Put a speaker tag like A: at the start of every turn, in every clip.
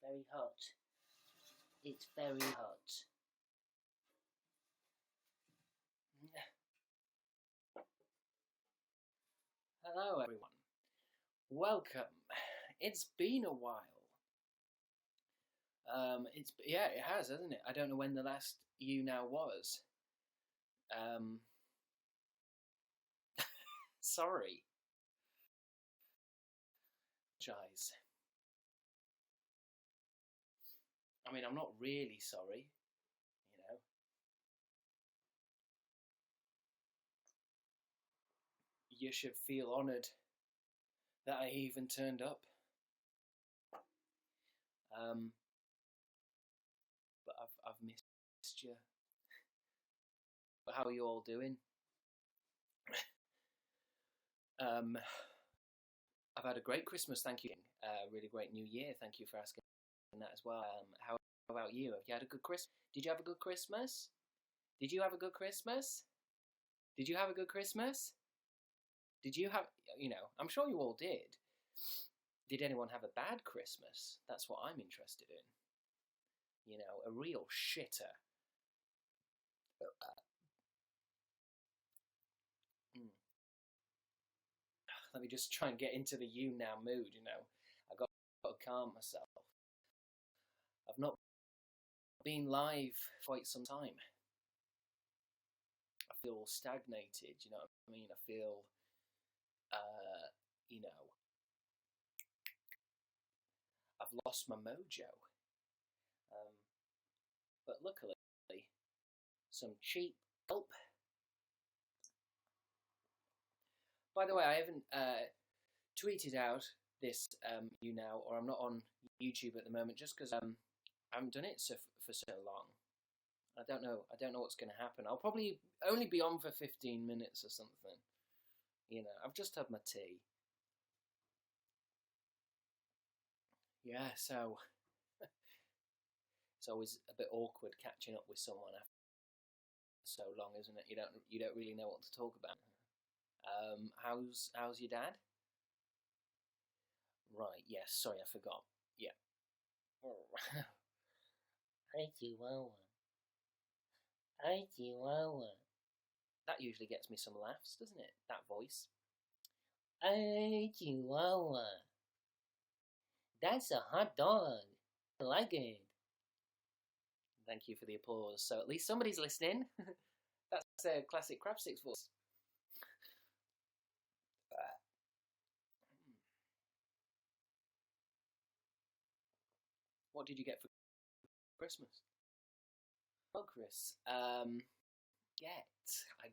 A: very hot. It's very hot. Hello, everyone. Welcome. It's been a while. It has, hasn't it? I don't know when the last YouNow was. Sorry. Apologise. I mean, I'm not really sorry, you know. You should feel honoured that I even turned up. But I've missed you. But how are you all doing? I've had a great Christmas, thank you. Really great New Year, thank you for asking that as well. How about you? Have you had a good Christmas? Did you have a good Christmas? Did you have a good Christmas? Did you have a good Christmas? Did you have, I'm sure you all did. Did anyone have a bad Christmas? That's what I'm interested in. A real shitter. Let me just try and get into the YouNow mood, I've got to calm myself. I've not been live for quite some time. I feel stagnated, you know what I mean? I feel, I've lost my mojo. But luckily, some cheap help. By the way, I haven't tweeted out this YouNow, or I'm not on YouTube at the moment, just because I haven't done it for so long. I don't know what's going to happen. I'll probably only be on for 15 minutes or something. I've just had my tea. Yeah, so it's always a bit awkward catching up with someone after so long, isn't it? You don't really know what to talk about. How's your dad? Right, yes, sorry, I forgot. Yeah. Hi, Chihuahua. Hi, Chihuahua. That usually gets me some laughs, doesn't it? That voice. Hi, Chihuahua. That's a hot dog. I like it. Thank you for the applause. So at least somebody's listening. That's a classic Crabstickz voice. What did you get for Christmas? Oh, Chris. I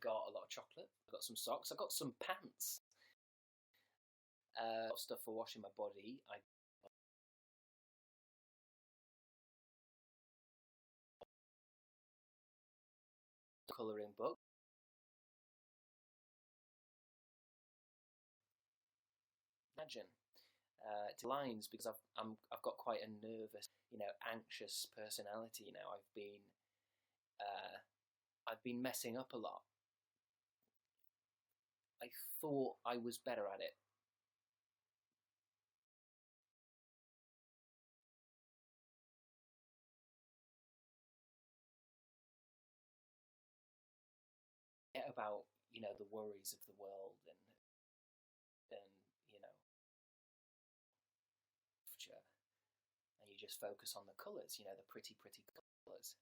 A: got a lot of chocolate. I got some socks. I got some pants. A lot of stuff for washing my body. I colouring book. Imagine to lines, because I've got quite a nervous, anxious personality. I've been messing up a lot. I thought I was better at it. About the worries of the world and and you just focus on the colours, the pretty colours.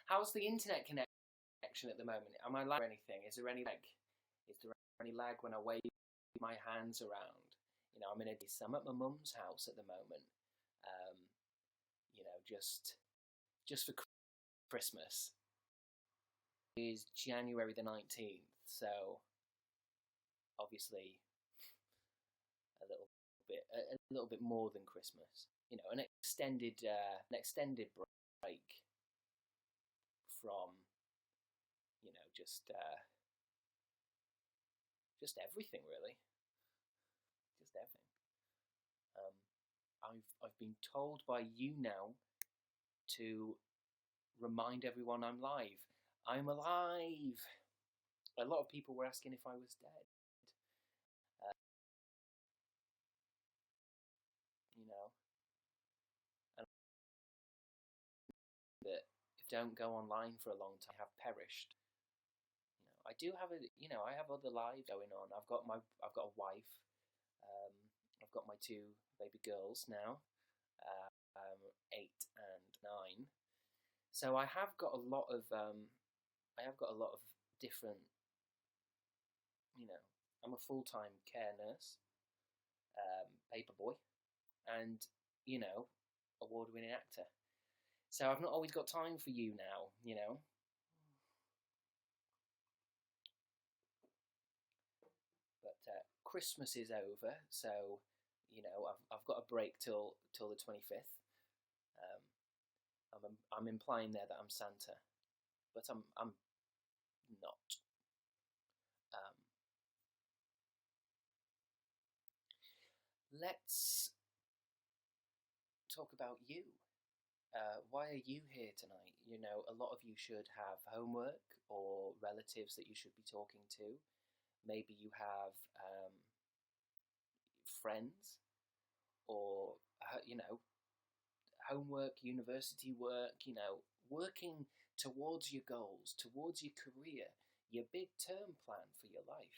A: How's the internet connection at the moment? Am I lag or anything? Is there any lag? Is there any lag when I wave my hands around? I'm at my mum's house at the moment. Just for Christmas. It is January the 19th, so obviously a little bit more than Christmas. An extended break from just everything, really. Just everything. I've been told by YouNow to remind everyone I'm live. I'm alive. A lot of people were asking if I was dead. don't go online for a long time have perished. I do have I have other lives going on. I've got a wife. Um, I've got my two baby girls now, 8 and 9. So I have got a lot of different. I'm a full-time care nurse, paper boy, and award-winning actor. So I've not always got time for you now. But Christmas is over, so I've got a break till the 25th. I'm implying there that I'm Santa, but I'm not. Um, let's talk about you. Why are you here tonight? A lot of you should have homework or relatives that you should be talking to. Maybe you have friends or homework, university work, working towards your goals, towards your career, your big term plan for your life,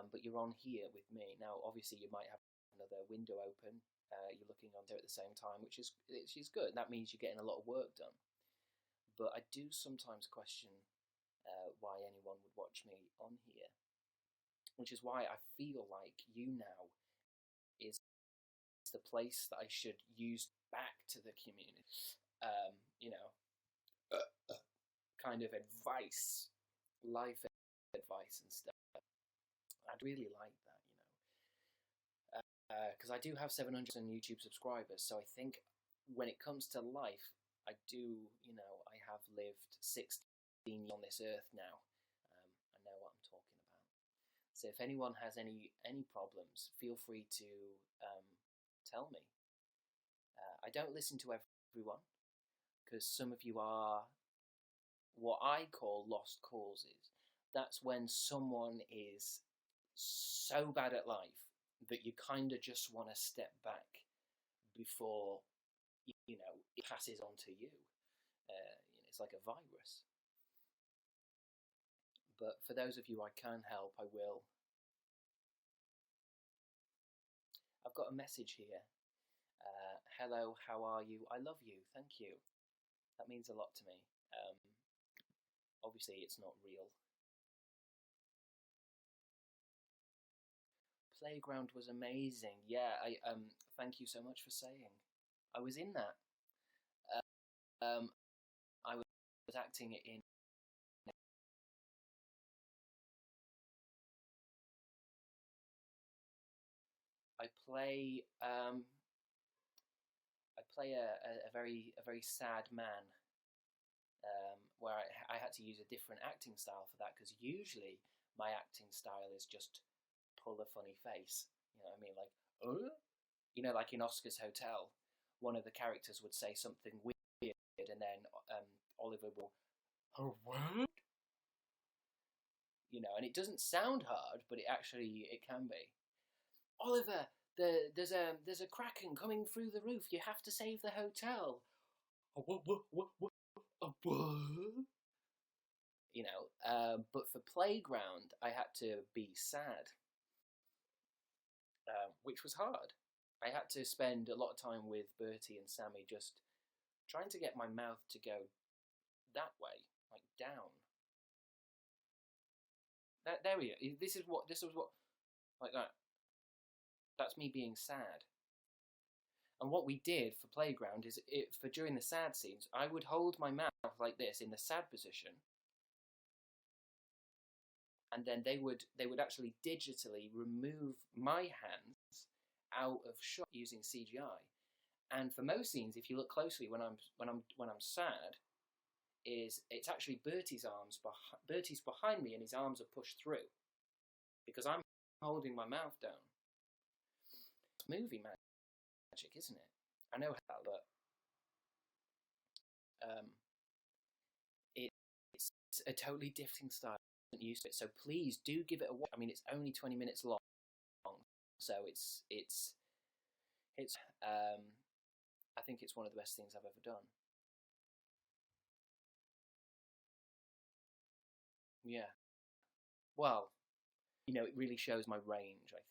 A: but you're on here with me. Now, obviously, you might have another window open. You're looking on there at the same time, which is good. That means you're getting a lot of work done. But I do sometimes question why anyone would watch me on here, which is why I feel like YouNow is the place that I should use back to the community. Kind of advice, life advice and stuff. I'd really like that, because I do have 700 YouTube subscribers, so I think when it comes to life, I have lived 16 years on this earth now. I know what I'm talking about. So if anyone has any problems, feel free to tell me. I don't listen to everyone, because some of you are what I call lost causes. That's when someone is so bad at life that you kind of just want to step back before it passes on to you. It's like a virus. But for those of you I can help, I will. I've got a message here. Hello, how are you? I love you, thank you. That means a lot to me. Obviously, it's not real. Playground was amazing. Yeah, I thank you so much for saying. I was in that. I was acting it in. I play a very sad man, where I had to use a different acting style for that, because usually my acting style is just pull a funny face. You know what I mean? Like, like in Oscar's Hotel, one of the characters would say something weird, and then Oliver will, oh, what? And it doesn't sound hard, but it can be. Oliver, there's a kraken coming through the roof. You have to save the hotel. What? But for Playground, I had to be sad, which was hard. I had to spend a lot of time with Bertie and Sammy, just trying to get my mouth to go that way, like down. There we go. This was what, like that. That's me being sad. And what we did for Playground is, for during the sad scenes, I would hold my mouth like this in the sad position, and then they would actually digitally remove my hands out of shot using CGI. And for most scenes, if you look closely, when I'm sad, it's actually Bertie's arms. Bertie's behind me, and his arms are pushed through, because I'm holding my mouth down. It's movie magic, isn't it? I know how, but it's a totally different style. I'm used to it, so please do give it a watch. I mean, it's only 20 minutes long, so it's I think it's one of the best things I've ever done. Yeah. Well, it really shows my range. I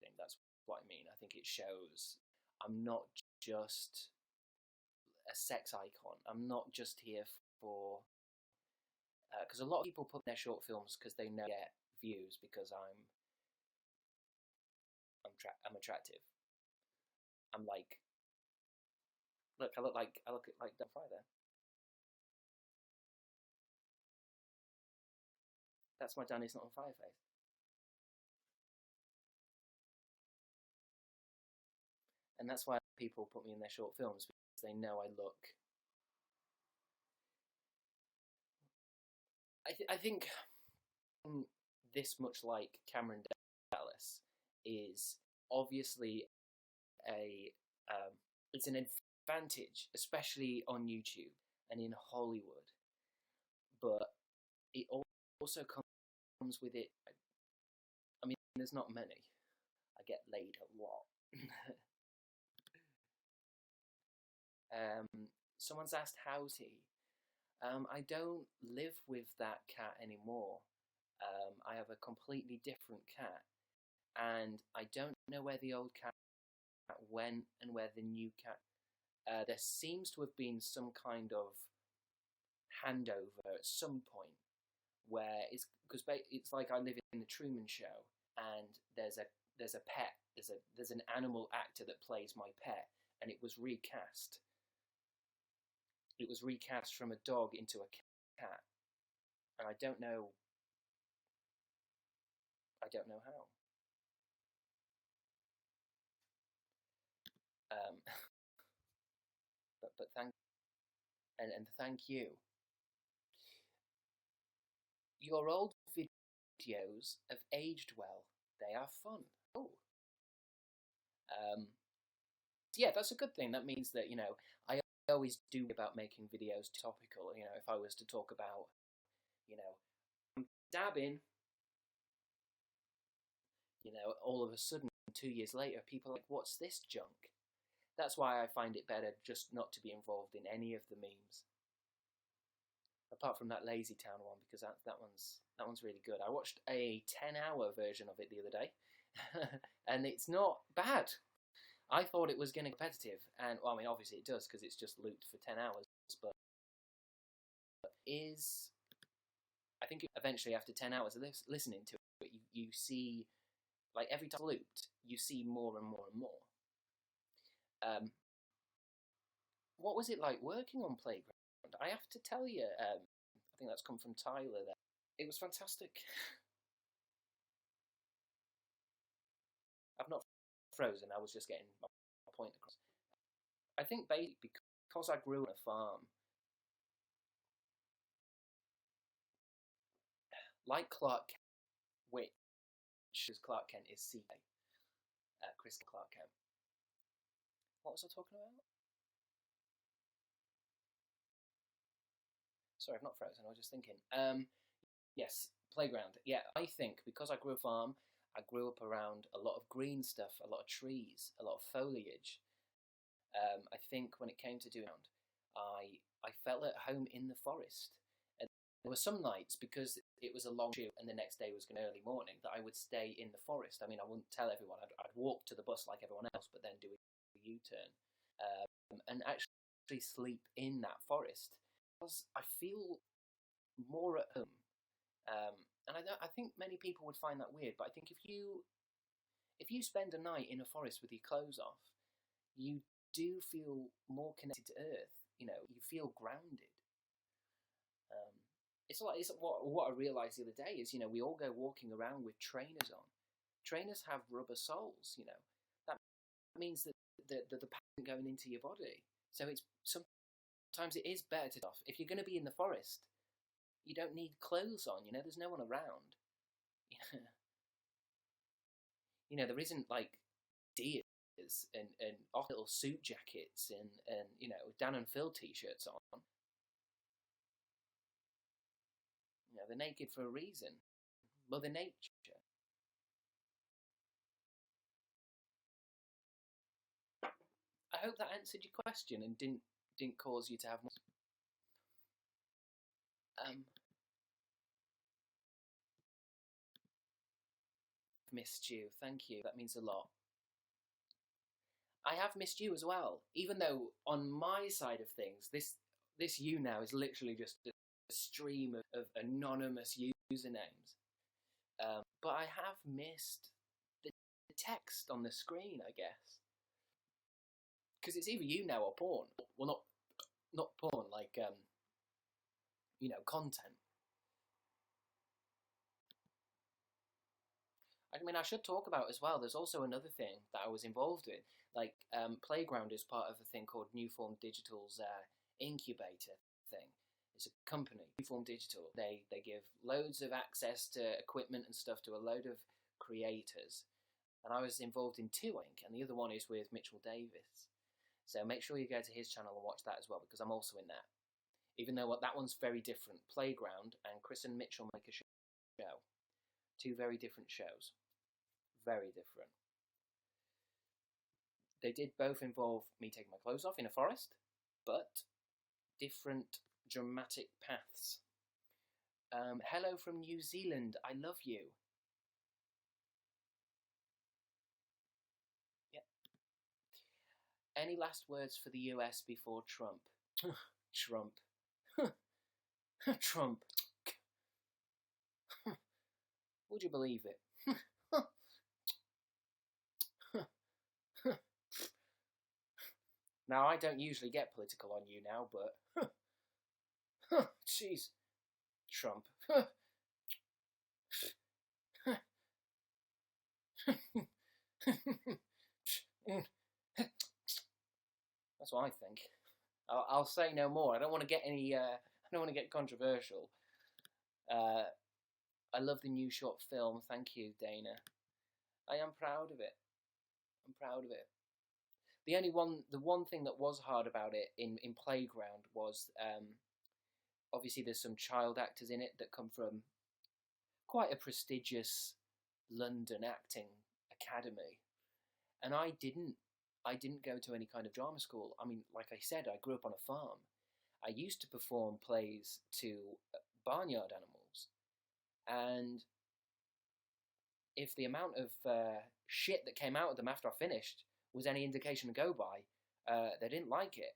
A: think that's what I mean. I think it shows I'm not just a sex icon. I'm not just here for because a lot of people put their short films because they know get views because I'm attractive. I'm like, look, I look like Del Fry there. That's my Danny's not on fire face, and that's why people put me in their short films because they know I look. I think this much like Cameron Dallas is obviously a it's an advantage, especially on YouTube and in Hollywood. But it also comes with it. I mean, there's not many. I get laid a lot. Someone's asked how's he. I don't live with that cat anymore. I have a completely different cat, and I don't know where the old cat went and where the new cat. There seems to have been some kind of handover at some point where it's like I live in the Truman Show, and there's a pet, there's an animal actor that plays my pet, and it was recast. It was recast from a dog into a cat, and I don't know how. Um, but thank you. Your old videos have aged well. They are fun. Oh, um, yeah, that's a good thing. That means that I always do about making videos topical. If I was to talk about you know dabbing, all of a sudden 2 years later, people are like, "What's this junk?" That's why I find it better just not to be involved in any of the memes, apart from that Lazy Town one, because that one's really good. I watched a 10-hour version of it the other day, and it's not bad. I thought it was getting competitive, and well, I mean, obviously it does because it's just looped for 10 hours. But is I think eventually after 10 hours of listening to it, you see like every time it's looped, you see more and more and more. Um, what was it like working on Playground? I have to tell you, I think that's come from Tyler there. It was fantastic. I've not frozen. I was just getting my point across. I think because I grew on a farm, like Clark Kent, which is Clark Kent is CK, Chris Clark Kent. What was I talking about? Sorry, I've not frozen. I was just thinking. Yes, Playground. Yeah, I think because I grew up farm, I grew up around a lot of green stuff, a lot of trees, a lot of foliage. I think when it came to doing it, I felt at home in the forest. And there were some nights because it was a long shoot and the next day was an early morning that I would stay in the forest. I mean, I wouldn't tell everyone. I'd walk to the bus like everyone else, but then do a U-turn and actually sleep in that forest because I feel more at home. And I think many people would find that weird, but I think if you spend a night in a forest with your clothes off, you do feel more connected to Earth. You feel grounded. Um, it's what I realised the other day is we all go walking around with trainers on. Trainers have rubber soles. That means that the pain going into your body. So it's sometimes it is better to off. If you're going to be in the forest, you don't need clothes on. There's no one around. There isn't like deers and off little suit jackets and Dan and Phil t-shirts on. They're naked for a reason. Mother Nature. I hope that answered your question and didn't cause you to have more. missed you. Thank you. That means a lot. I have missed you as well. Even though on my side of things, this YouNow is literally just a stream of anonymous usernames. But I have missed the text on the screen, I guess. Because it's either YouNow or porn. Well, not porn, like, content. I mean, I should talk about as well, there's also another thing that I was involved in. Like, Playground is part of a thing called Newform Digital's incubator thing. It's a company, Newform Digital. They give loads of access to equipment and stuff to a load of creators. And I was involved in 2Inc, and the other one is with Mitchell Davis. So make sure you go to his channel and watch that as well, because I'm also in that. Even though that one's very different. Playground and Chris and Mitchell make a show. 2 very different shows. Very different. They did both involve me taking my clothes off in a forest, but different dramatic paths. Hello from New Zealand. I love you. Yeah. Any last words for the US before Trump? Trump. Trump. Would you believe it? Now, I don't usually get political on YouNow, but... Jeez. Trump. That's what I think. I'll say no more. I don't want to get any... I don't want to get controversial. I love the new short film. Thank you, Dana. I am proud of it. I'm proud of it. The one thing that was hard about it in Playground was, obviously there's some child actors in it that come from quite a prestigious London acting academy, and I didn't go to any kind of drama school. I mean, like I said, I grew up on a farm. I used to perform plays to barnyard animals, and if the amount of shit that came out of them after I finished was any indication to go by, they didn't like it.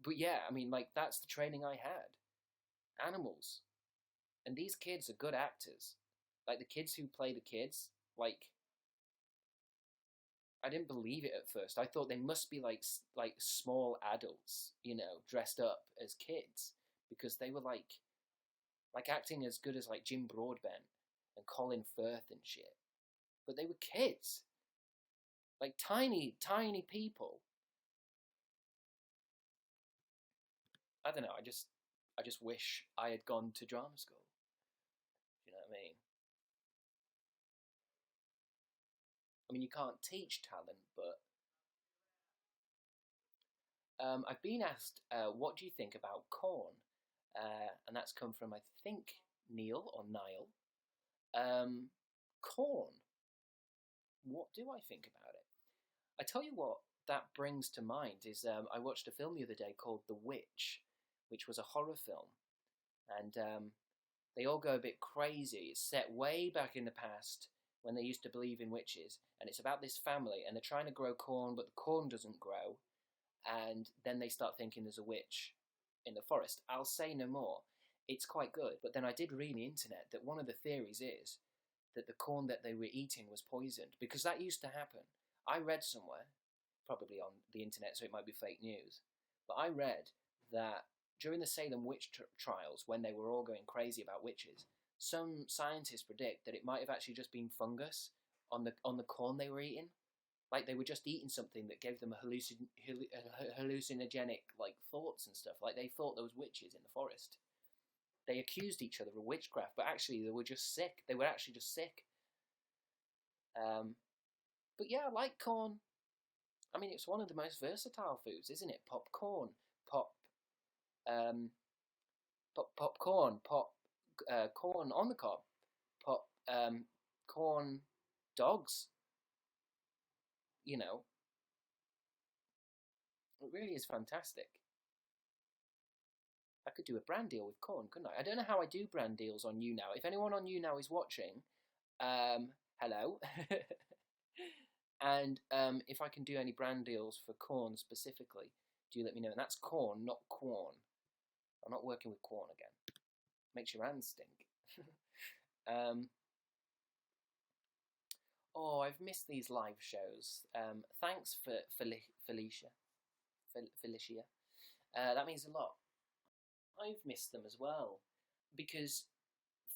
A: But yeah, I mean, like, that's the training I had. Animals. And these kids are good actors. Like, the kids who play the kids, like, I didn't believe it at first. I thought they must be like small adults, dressed up as kids, because they were like acting as good as like Jim Broadbent and Colin Firth and shit. But they were kids. Like tiny, tiny people. I don't know, I just wish I had gone to drama school. You know what I mean? I mean, you can't teach talent, but I've been asked, what do you think about corn? And that's come from, I think, Neil or Niall. Corn. What do I think about it? I tell you what that brings to mind is I watched a film the other day called The Witch, which was a horror film. And they all go a bit crazy. It's set way back in the past when they used to believe in witches. And it's about this family, and they're trying to grow corn, but the corn doesn't grow. And then they start thinking there's a witch in the forest. I'll say no more. It's quite good. But then I did read on the internet that one of the theories is that the corn that they were eating was poisoned, because that used to happen. I read somewhere, probably on the internet, so it might be fake news, but I read that during the Salem witch trials, when they were all going crazy about witches, some scientists predict that it might have actually just been fungus on the corn they were eating. Like, they were just eating something that gave them a hallucinogenic, like, thoughts and stuff. Like, they thought there was witches in the forest. They accused each other of witchcraft, but actually they were just sick. They were actually just sick. But yeah, I like corn. I mean, it's one of the most versatile foods, isn't it? Popcorn, popcorn, corn on the cob, corn dogs. You know, it really is fantastic. I could do a brand deal with corn, couldn't I? I don't know how I do brand deals on YouNow. If anyone on YouNow is watching, hello. And if I can do any brand deals for corn specifically, do let me know. And that's corn, not corn. I'm not working with corn again. Makes your hands stink. Oh, I've missed these live shows. Thanks for Felicia. Felicia. That means a lot. I've missed them as well, because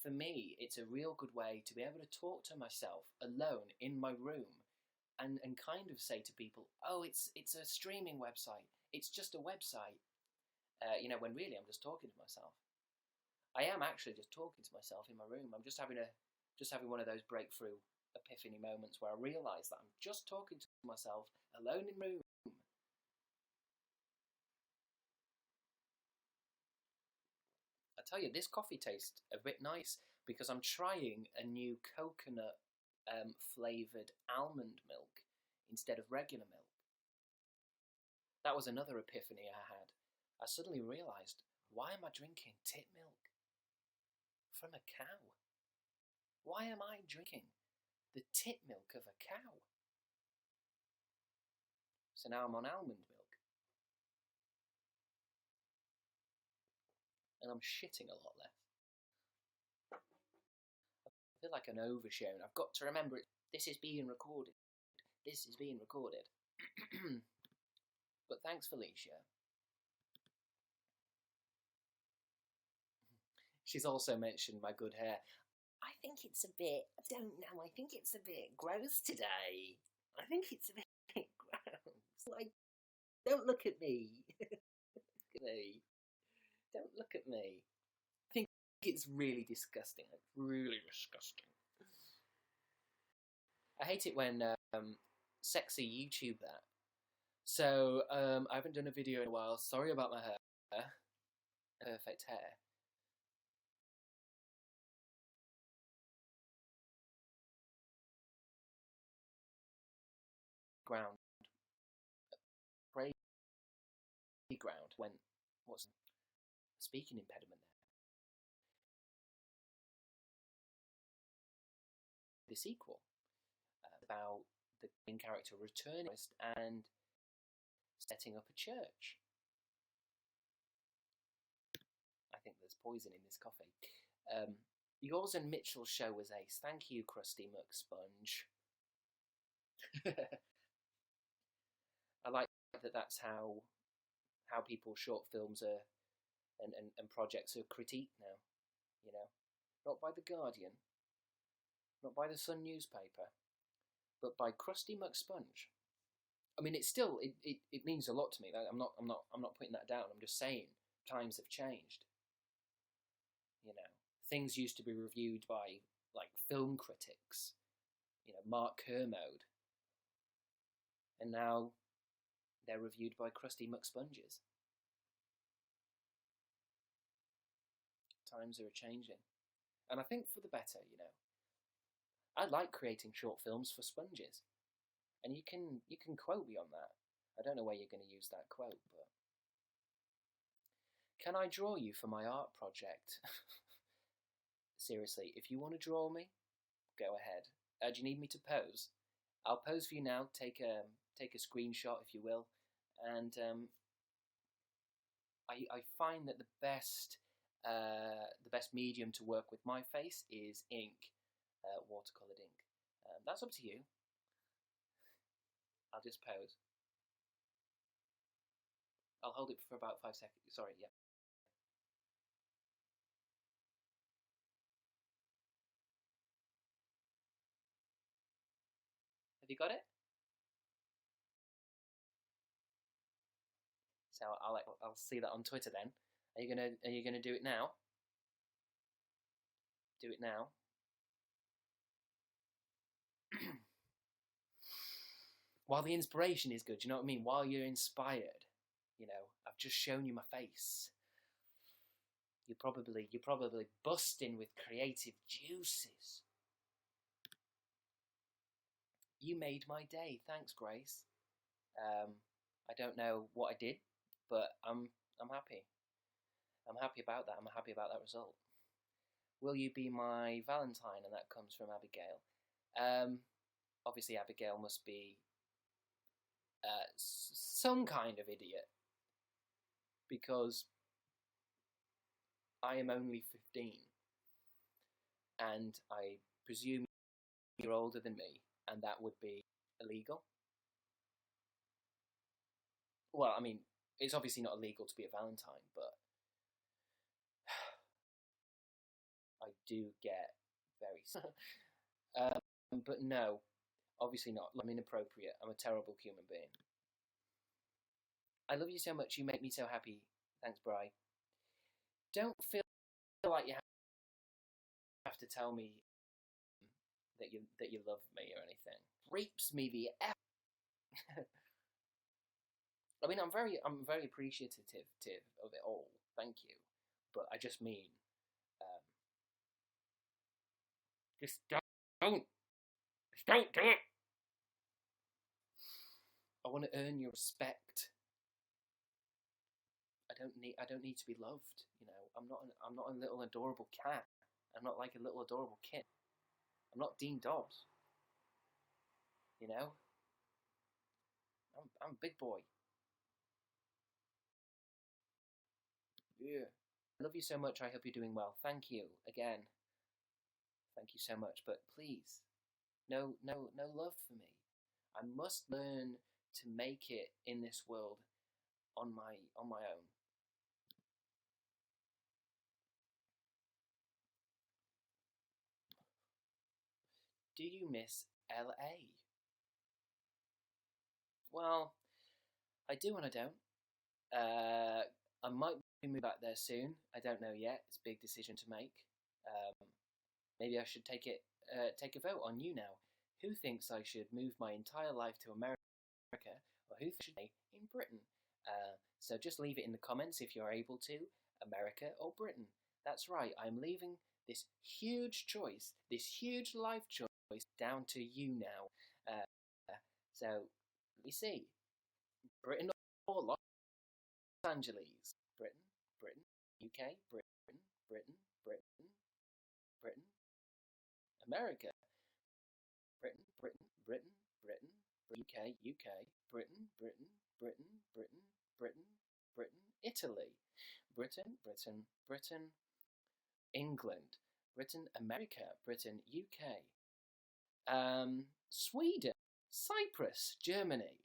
A: for me, it's a real good way to be able to talk to myself alone in my room, and kind of say to people, oh, it's a streaming website. It's just a website. When really I'm just talking to myself. I am actually just talking to myself in my room. I'm just having one of those breakthrough epiphany moments where I realise that I'm just talking to myself alone in my room. I tell you, this coffee tastes a bit nice because I'm trying a new coconut flavoured almond milk instead of regular milk. That was another epiphany I had. I suddenly realised, why am I drinking tit milk from a cow? Why am I drinking the tit milk of a cow? So now I'm on almond milk. And I'm shitting a lot less. I feel like an overshare. I've got to remember it. This is being recorded. This is being recorded. But thanks, Felicia. She's also mentioned my good hair. I think it's a bit, I don't know, I think it's a bit gross today. I think it's a bit gross. Like, don't look at me. Don't look at me. I think it's really disgusting. Like, really disgusting. I hate it when sexy YouTube that. So, I haven't done a video in a while. Sorry about my hair. Perfect hair. Ground. Ground. When, what's a speaking impediment there? The sequel. About the main character returning and setting up a church. I think there's poison in this coffee. Yours and Mitchell's show was ace. Thank you, Krusty McSponge. I like that that's how people's short films are and projects are critiqued now. You know, not by The Guardian, not by the Sun newspaper, but by Krusty McSponge. I mean, it's still it means a lot to me. I'm not putting that down. I'm just saying times have changed. You know, things used to be reviewed by like film critics, Mark Kermode, and now they're reviewed by Krusty McSponges. Times are changing, and I think for the better. I like creating short films for sponges, and you can quote me on that. I don't know where you're going to use that quote, but can I draw you for my art project? Seriously, if you want to draw me, go ahead. Do you need me to pose? I'll pose for you now. Take a screenshot, if you will, and I find that the best medium to work with my face is ink, watercoloured ink. That's up to you. I'll just pose. I'll hold it for about 5 seconds. Sorry, yeah. Have you got it? So I'll see that on Twitter then. Are you gonna do it now? Do it now. While the inspiration is good, you know what I mean? While you're inspired, I've just shown you my face. You're probably busting with creative juices. You made my day. Thanks, Grace. I don't know what I did, but I'm happy. I'm happy about that. I'm happy about that result. Will you be my Valentine? And that comes from Abigail. Obviously, Abigail must be some kind of idiot, because I am only 15, and I presume you're older than me, and that would be illegal. Well, I mean, it's obviously not illegal to be a Valentine, but I do get very... but no, obviously not. I'm inappropriate. I'm a terrible human being. I love you so much. You make me so happy. Thanks, Bri. Don't feel like you have to tell me that you love me or anything. Rapes me the F. I mean, I'm very appreciative of it all. Thank you, but I just mean, just don't do it. I want to earn your respect. I don't need to be loved. You know, I'm not a little adorable cat. I'm not like a little adorable kid. I'm not Dean Dobbs. You know, I'm a big boy. Yeah. I love you so much. I hope you're doing well. Thank you again. Thank you so much. But please, no love for me. I must learn to make it in this world on my own. Do you miss LA? Well, I do and I don't. I might be moving back there soon. I don't know yet. It's a big decision to make. Maybe I should take a vote on YouNow. Who thinks I should move my entire life to America, or who should stay in Britain? So just leave it in the comments if you're able to, America or Britain. That's right, I'm leaving this huge choice, this huge life choice, down to you now. So let me see. Britain or Los Angeles? Britain, UK, Britain, America. Britain, UK, Britain, Italy, Britain, England, Britain, America, Britain, UK, Sweden, Cyprus, Germany,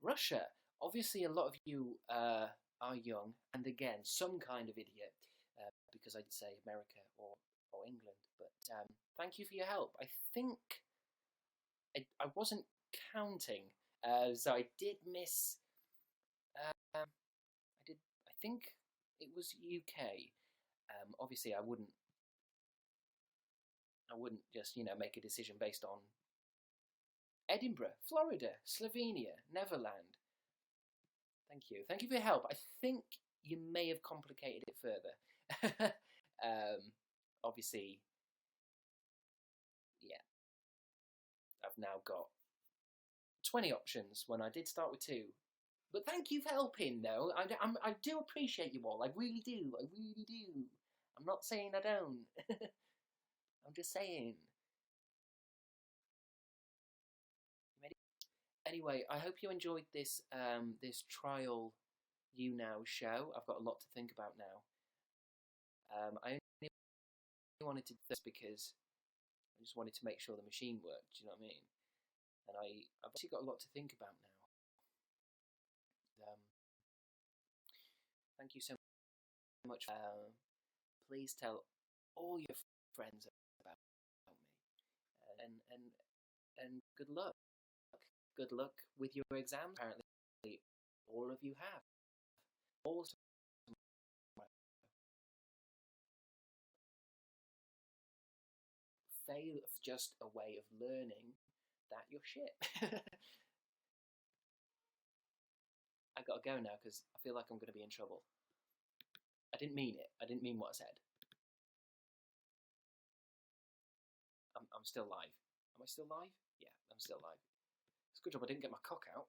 A: Russia. Obviously, a lot of you are young, and again, some kind of idiot, because I'd say America or England. But thank you for your help. I think I wasn't counting, so I did miss. I think it was UK. Obviously, I wouldn't just make a decision based on Edinburgh, Florida, Slovenia, Neverland. Thank you for your help. I think you may have complicated it further. Obviously, yeah, I've now got 20 options when I did start with 2. But thank you for helping, though. I do appreciate you all. I really do. I'm not saying I don't. I'm just saying. Anyway, I hope you enjoyed this this trial YouNow show. I've got a lot to think about now. I only wanted to do this because I just wanted to make sure the machine worked. Do you know what I mean? And I've actually got a lot to think about now. Thank you so much. Please tell all your friends about me, and good luck. Good luck with your exams. Apparently, all of you have. Also, fail is just a way of learning that you're shit. I gotta go now because I feel like I'm gonna be in trouble. I didn't mean it. I didn't mean what I said. I'm still live. Am I still live? Yeah, I'm still live. It's a good job I didn't get my cock out.